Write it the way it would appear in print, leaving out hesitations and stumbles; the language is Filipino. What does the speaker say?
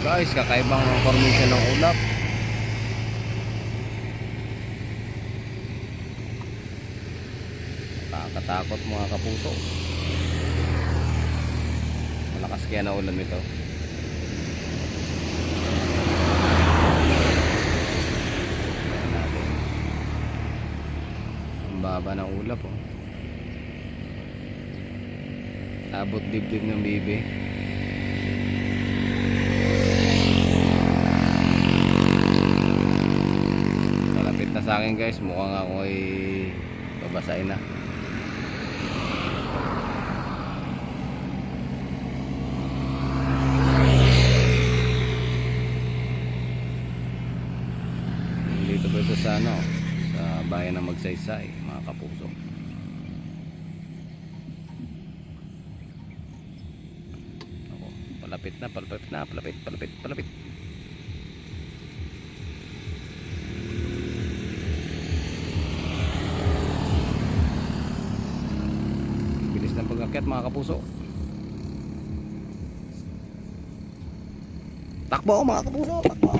Guys, kakaibang formation ng ulap. Nakakatakot mga kapuso. Malakas kaya na ulan ito. Ang baba ng ulap, oh. Abot dibdib ng bibi. Malapit na sa akin guys, mukhang ako ay babasahin na. Dito po ito sa sa bayan ng Magsaysay mga kapuso. Palapit na, palapit. Bilis ng pag-akyat mga kapuso. Takbo mga kapuso, takbo.